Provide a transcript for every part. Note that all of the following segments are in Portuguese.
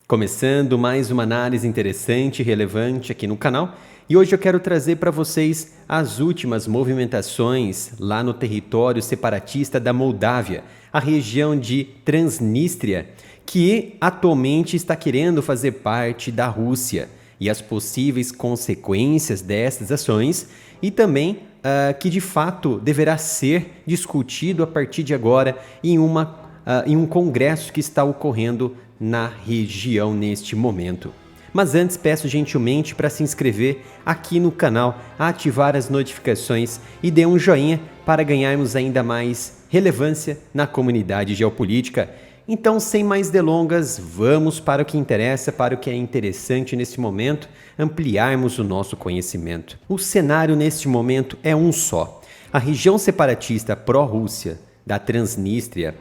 Começando mais uma análise interessante e relevante aqui no canal, e hoje eu quero trazer para vocês as últimas movimentações lá no território separatista da Moldávia, a região de Transnistria, que atualmente está querendo fazer parte da Rússia, e as possíveis consequências dessas ações, e também que de fato deverá ser discutido a partir de agora em um congresso que está ocorrendo na região neste momento. Mas antes peço gentilmente para se inscrever aqui no canal, ativar as notificações e dê um joinha para ganharmos ainda mais relevância na comunidade geopolítica. Então, sem mais delongas, vamos para o que interessa, para o que é interessante nesse momento, ampliarmos o nosso conhecimento. O cenário neste momento é um só. A região separatista pró-Rússia da Transnistria,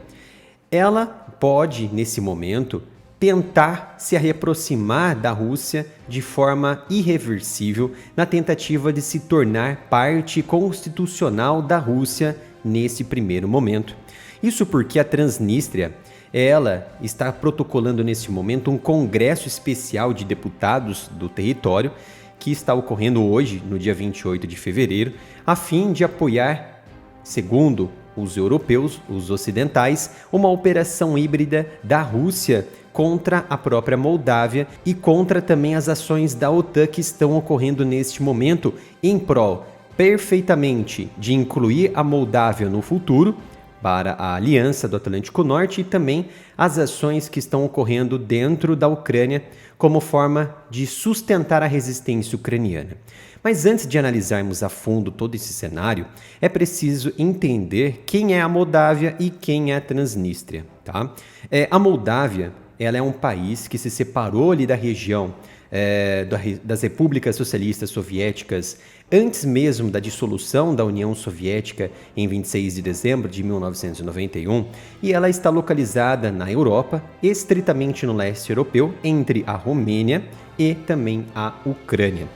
ela pode, nesse momento, tentar se reaproximar da Rússia de forma irreversível na tentativa de se tornar parte constitucional da Rússia nesse primeiro momento. Isso porque a Transnistria, ela está protocolando nesse momento um congresso especial de deputados do território que está ocorrendo hoje, no dia 28 de fevereiro, a fim de apoiar, segundo os europeus, os ocidentais, uma operação híbrida da Rússia contra a própria Moldávia e contra também as ações da OTAN que estão ocorrendo neste momento em prol perfeitamente de incluir a Moldávia no futuro para a Aliança do Atlântico Norte e também as ações que estão ocorrendo dentro da Ucrânia como forma de sustentar a resistência ucraniana. Mas antes de analisarmos a fundo todo esse cenário, é preciso entender quem é a Moldávia e quem é a Transnistria. Tá? A Moldávia, ela é um país que se separou ali da região das repúblicas socialistas soviéticas antes mesmo da dissolução da União Soviética em 26 de dezembro de 1991, e ela está localizada na Europa, estritamente no leste europeu, entre a Romênia e também a Ucrânia.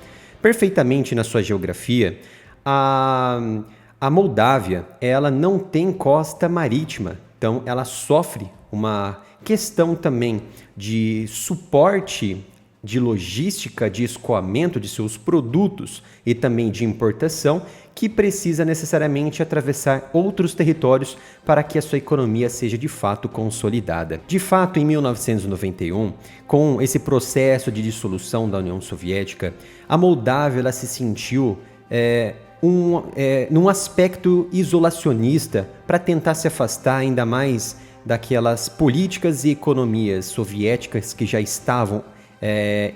Perfeitamente na sua geografia, a Moldávia, ela não tem costa marítima, então ela sofre uma questão também de suporte de logística, de escoamento de seus produtos e também de importação, que precisa necessariamente atravessar outros territórios para que a sua economia seja de fato consolidada. De fato, em 1991, com esse processo de dissolução da União Soviética, a Moldávia ela se sentiu num aspecto isolacionista para tentar se afastar ainda mais daquelas políticas e economias soviéticas que já estavam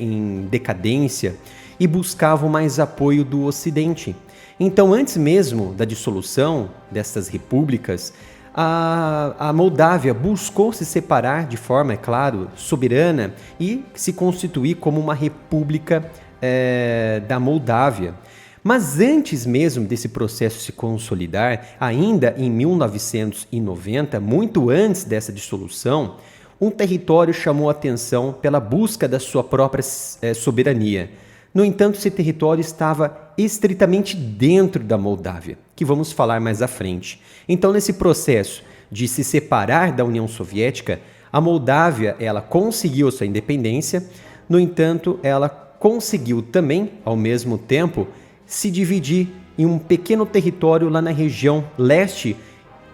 em decadência e buscavam mais apoio do Ocidente. Então, antes mesmo da dissolução dessas repúblicas, a Moldávia buscou se separar de forma, é claro, soberana e se constituir como uma república da Moldávia. Mas antes mesmo desse processo se consolidar, ainda em 1990, muito antes dessa dissolução, um território chamou a atenção pela busca da sua própria soberania. No entanto, esse território estava estritamente dentro da Moldávia, que vamos falar mais à frente. Então, nesse processo de se separar da União Soviética, a Moldávia ela conseguiu sua independência, no entanto, ela conseguiu também, ao mesmo tempo, se dividir em um pequeno território lá na região leste,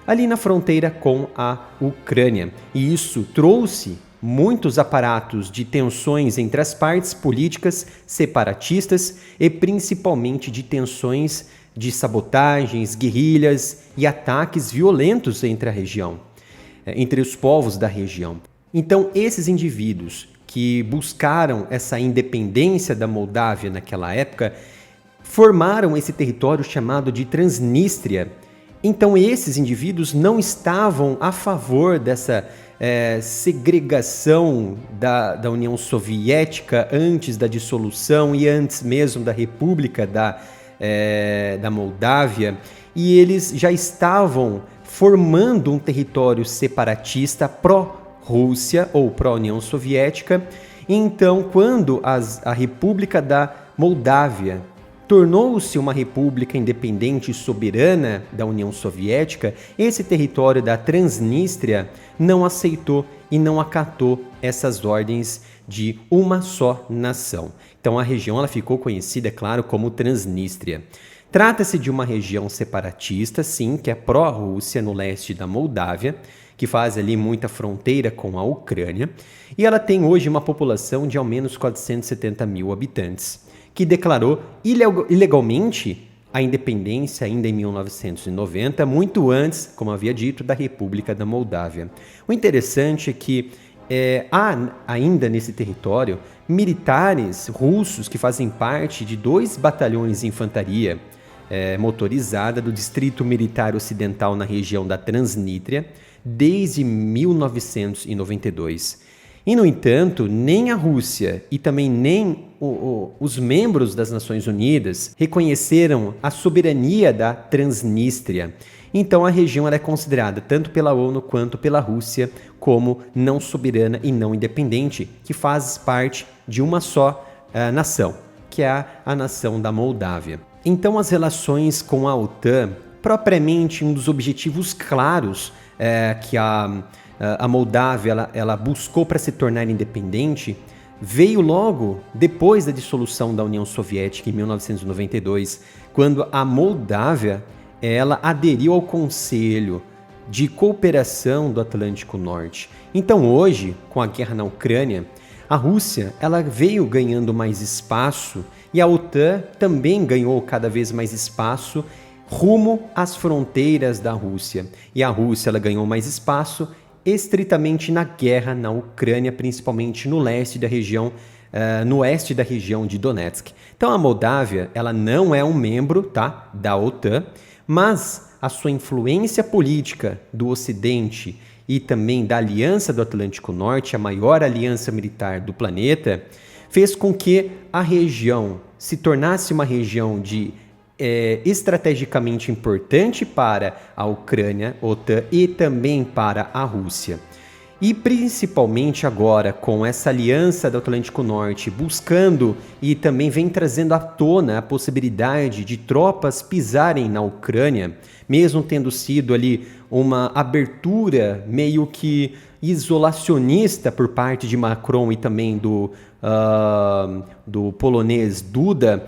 ali na fronteira com a Ucrânia. E isso trouxe muitos aparatos de tensões entre as partes políticas separatistas e principalmente de tensões de sabotagens, guerrilhas e ataques violentos entre a região, entre os povos da região. Então, esses indivíduos que buscaram essa independência da Moldávia naquela época formaram esse território chamado de Transnistria. Então, esses indivíduos não estavam a favor dessa segregação da União Soviética antes da dissolução e antes mesmo da República da Moldávia, e eles já estavam formando um território separatista pró-Rússia ou pró-União Soviética. Então, quando a República da Moldávia tornou-se uma república independente e soberana da União Soviética, esse território da Transnistria não aceitou e não acatou essas ordens de uma só nação. Então a região ela ficou conhecida, é claro, como Transnistria. Trata-se de uma região separatista, sim, que é pró-Rússia no leste da Moldávia, que faz ali muita fronteira com a Ucrânia, e ela tem hoje uma população de ao menos 470 mil habitantes, que declarou ilegalmente a independência ainda em 1990, muito antes, como havia dito, da República da Moldávia. O interessante é que há ainda nesse território militares russos que fazem parte de 2 batalhões de infantaria motorizada do Distrito Militar Ocidental na região da Transnistria desde 1992. E, no entanto, nem a Rússia e também nem os membros das Nações Unidas reconheceram a soberania da Transnistria. Então, a região é considerada, tanto pela ONU quanto pela Rússia, como não soberana e não independente, que faz parte de uma só nação, que é a nação da Moldávia. Então, as relações com a OTAN, propriamente um dos objetivos claros que a Moldávia ela buscou para se tornar independente, veio logo depois da dissolução da União Soviética em 1992, quando a Moldávia ela aderiu ao Conselho de Cooperação do Atlântico Norte. Então hoje, com a guerra na Ucrânia, a Rússia ela veio ganhando mais espaço e a OTAN também ganhou cada vez mais espaço rumo às fronteiras da Rússia. E a Rússia ela ganhou mais espaço estritamente na guerra na Ucrânia, principalmente no leste da região, no oeste da região de Donetsk. Então a Moldávia ela não é um membro, tá, da OTAN, mas a sua influência política do Ocidente e também da Aliança do Atlântico Norte, a maior aliança militar do planeta, fez com que a região se tornasse uma região estrategicamente importante para a Ucrânia, OTAN e também para a Rússia. E principalmente agora, com essa aliança do Atlântico Norte buscando e também vem trazendo à tona a possibilidade de tropas pisarem na Ucrânia, mesmo tendo sido ali uma abertura meio que isolacionista por parte de Macron e também do polonês Duda,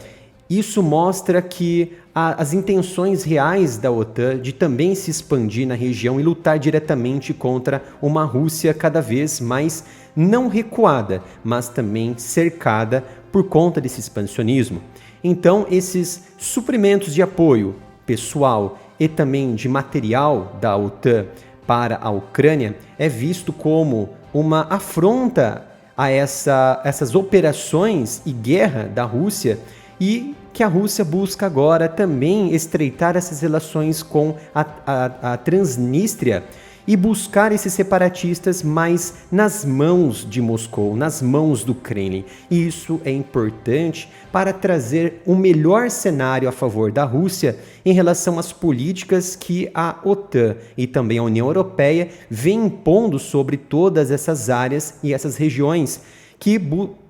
isso mostra que as intenções reais da OTAN de também se expandir na região e lutar diretamente contra uma Rússia cada vez mais não recuada, mas também cercada por conta desse expansionismo. Então, esses suprimentos de apoio pessoal e também de material da OTAN para a Ucrânia é visto como uma afronta a essas operações e guerra da Rússia, e que a Rússia busca agora também estreitar essas relações com a Transnistria e buscar esses separatistas mais nas mãos de Moscou, nas mãos do Kremlin. E isso é importante para trazer um melhor cenário a favor da Rússia em relação às políticas que a OTAN e também a União Europeia vem impondo sobre todas essas áreas e essas regiões que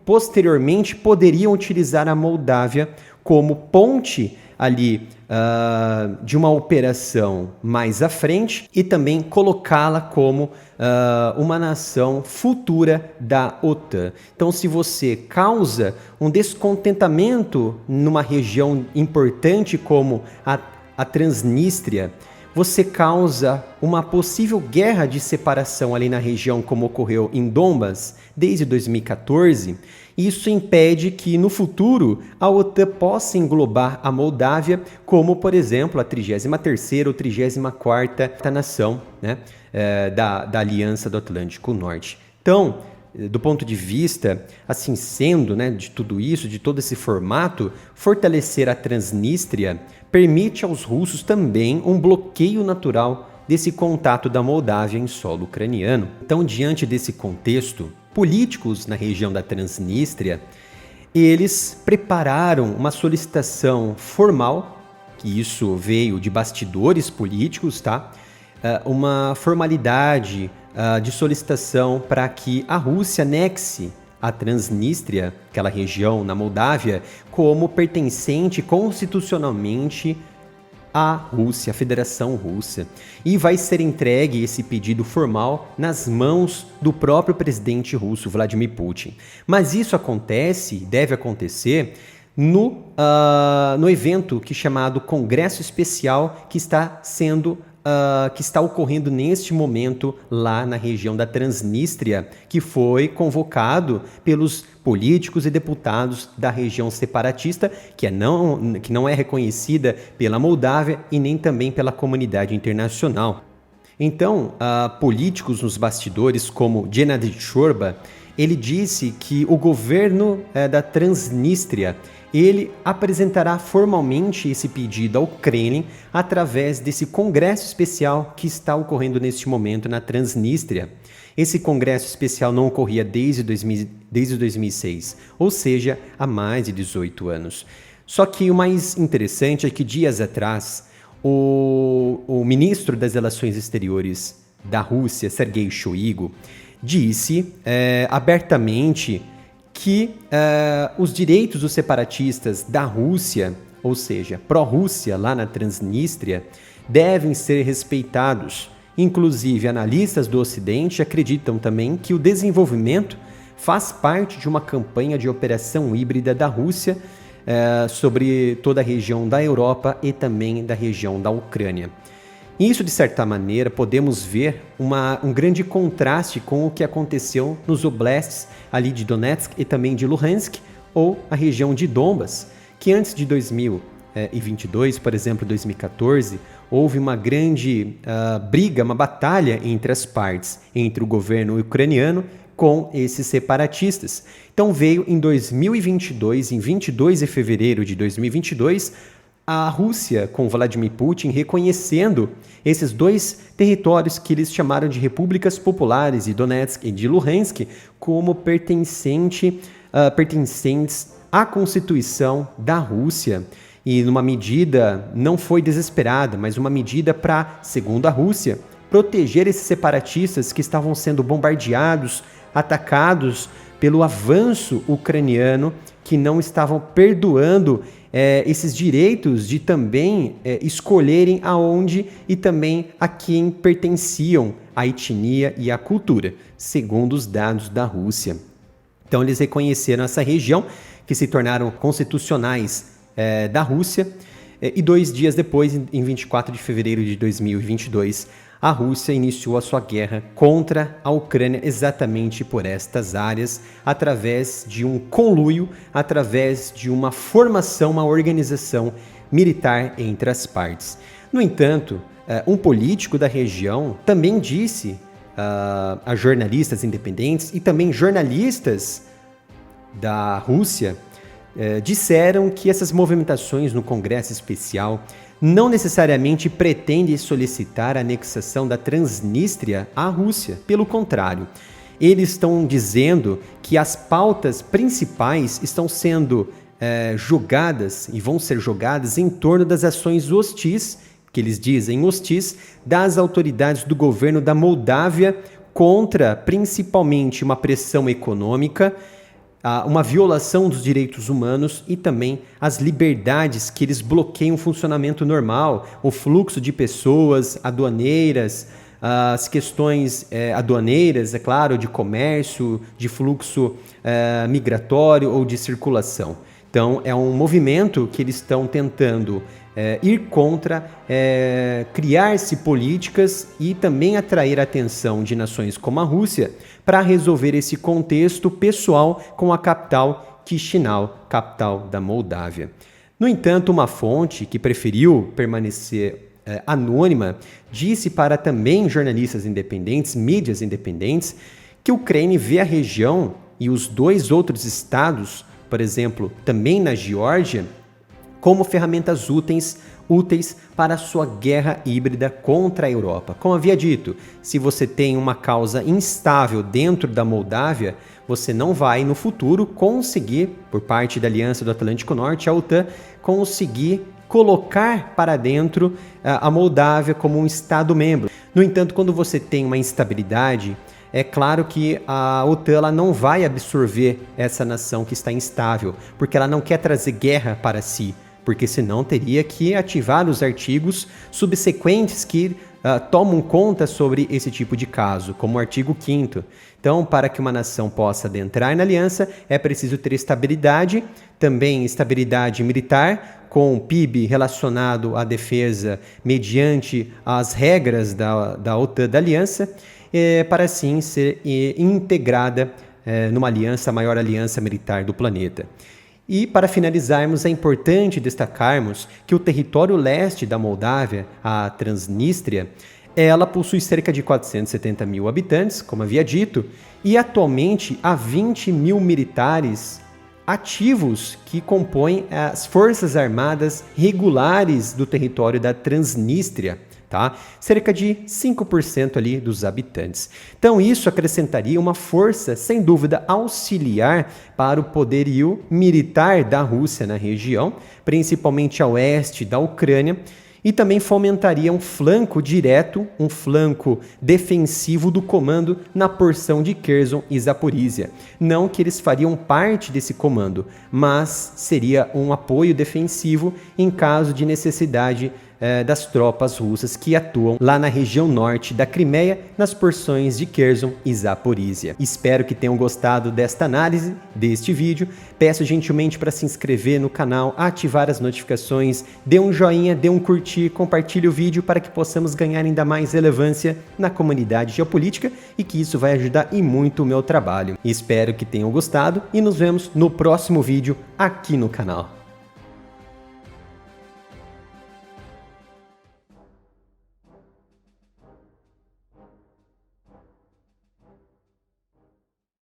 posteriormente poderiam utilizar a Moldávia como ponte ali de uma operação mais à frente e também colocá-la como uma nação futura da OTAN. Então, se você causa um descontentamento numa região importante como a Transnistria, você causa uma possível guerra de separação ali na região, como ocorreu em Donbas desde 2014. Isso impede que, no futuro, a OTAN possa englobar a Moldávia como, por exemplo, a 33ª ou 34ª nação, né, da Aliança do Atlântico Norte. Então, do ponto de vista, assim sendo, né, de tudo isso, de todo esse formato, fortalecer a Transnistria permite aos russos também um bloqueio natural desse contato da Moldávia em solo ucraniano. Então, diante desse contexto, políticos na região da Transnistria, eles prepararam uma solicitação formal, que isso veio de bastidores políticos, tá? Uma formalidade de solicitação para que a Rússia anexe a Transnistria, aquela região na Moldávia, como pertencente constitucionalmente à Rússia, à Federação Russa. E vai ser entregue esse pedido formal nas mãos do próprio presidente russo, Vladimir Putin. Mas isso acontece, deve acontecer, no evento chamado Congresso Especial que está ocorrendo neste momento lá na região da Transnistria, que foi convocado pelos políticos e deputados da região separatista, que não é reconhecida pela Moldávia e nem também pela comunidade internacional. Então, políticos nos bastidores, como Gennady Shorba, ele disse que o governo da Transnistria ele apresentará formalmente esse pedido ao Kremlin através desse congresso especial que está ocorrendo neste momento na Transnistria. Esse congresso especial não ocorria desde 2006, ou seja, há mais de 18 anos. Só que o mais interessante é que dias atrás, o ministro das Relações Exteriores da Rússia, Sergei Shoigu, disse abertamente que os direitos dos separatistas da Rússia, ou seja, pró-Rússia lá na Transnistria, devem ser respeitados. Inclusive, analistas do Ocidente acreditam também que o desenvolvimento faz parte de uma campanha de operação híbrida da Rússia sobre toda a região da Europa e também da região da Ucrânia. Isso, de certa maneira, podemos ver um grande contraste com o que aconteceu nos oblastes ali de Donetsk e também de Luhansk, ou a região de Donbas, que antes de 2022, por exemplo, 2014, houve uma grande briga, uma batalha entre as partes, entre o governo ucraniano com esses separatistas. Então veio em 2022, em 22 de fevereiro de 2022, a Rússia, com Vladimir Putin, reconhecendo esses dois territórios que eles chamaram de repúblicas populares, de Donetsk e de Luhansk, como pertencentes à Constituição da Rússia. E numa medida, não foi desesperada, mas uma medida para, segundo a Rússia, proteger esses separatistas que estavam sendo bombardeados, atacados pelo avanço ucraniano, que não estavam perdoando esses direitos de também escolherem aonde e também a quem pertenciam a etnia e a cultura, segundo os dados da Rússia. Então eles reconheceram essa região, que se tornaram constitucionais da Rússia, e 2 dias depois, em 24 de fevereiro de 2022, a Rússia iniciou a sua guerra contra a Ucrânia exatamente por estas áreas, através de um conluio, através de uma formação, uma organização militar entre as partes. No entanto, um político da região também disse a jornalistas independentes e também jornalistas da Rússia disseram que essas movimentações no Congresso Especial não necessariamente pretendem solicitar a anexação da Transnistria à Rússia. Pelo contrário, eles estão dizendo que as pautas principais estão sendo jogadas e vão ser jogadas em torno das ações hostis, que eles dizem hostis, das autoridades do governo da Moldávia contra principalmente uma pressão econômica, uma violação dos direitos humanos e também as liberdades que eles bloqueiam o funcionamento normal, o fluxo de pessoas aduaneiras, as questões aduaneiras, é claro, de comércio, de fluxo migratório ou de circulação. Então, é um movimento que eles estão tentando ir contra, criar-se políticas e também atrair a atenção de nações como a Rússia para resolver esse contexto pessoal com a capital Chisinau, capital da Moldávia. No entanto, uma fonte que preferiu permanecer anônima disse para também jornalistas independentes, mídias independentes, que o Kremlin vê a região e os 2 outros estados, por exemplo, também na Geórgia, como ferramentas úteis para a sua guerra híbrida contra a Europa. Como havia dito, se você tem uma causa instável dentro da Moldávia, você não vai no futuro conseguir, por parte da Aliança do Atlântico Norte, a OTAN, conseguir colocar para dentro a Moldávia como um Estado-membro. No entanto, quando você tem uma instabilidade, é claro que a OTAN ela não vai absorver essa nação que está instável, porque ela não quer trazer guerra para si, porque senão teria que ativar os artigos subsequentes que tomam conta sobre esse tipo de caso, como o artigo 5º. Então, para que uma nação possa adentrar na aliança, é preciso ter estabilidade, também estabilidade militar, com o PIB relacionado à defesa mediante as regras da OTAN, da aliança, para assim ser integrada numa aliança, a maior aliança militar do planeta. E para finalizarmos, é importante destacarmos que o território leste da Moldávia, a Transnistria, ela possui cerca de 470 mil habitantes, como havia dito, e atualmente há 20 mil militares ativos que compõem as forças armadas regulares do território da Transnistria. Tá? Cerca de 5% ali dos habitantes. Então isso acrescentaria uma força, sem dúvida, auxiliar para o poderio militar da Rússia na região, principalmente a oeste da Ucrânia, e também fomentaria um flanco direto, um flanco defensivo do comando na porção de Kherson e Zaporizhia. Não que eles fariam parte desse comando, mas seria um apoio defensivo em caso de necessidade das tropas russas que atuam lá na região norte da Crimeia, nas porções de Kherson e Zaporizhia. Espero que tenham gostado desta análise, deste vídeo. Peço gentilmente para se inscrever no canal, ativar as notificações, dê um joinha, dê um curtir, compartilhe o vídeo para que possamos ganhar ainda mais relevância na comunidade geopolítica e que isso vai ajudar e muito o meu trabalho. Espero que tenham gostado e nos vemos no próximo vídeo aqui no canal.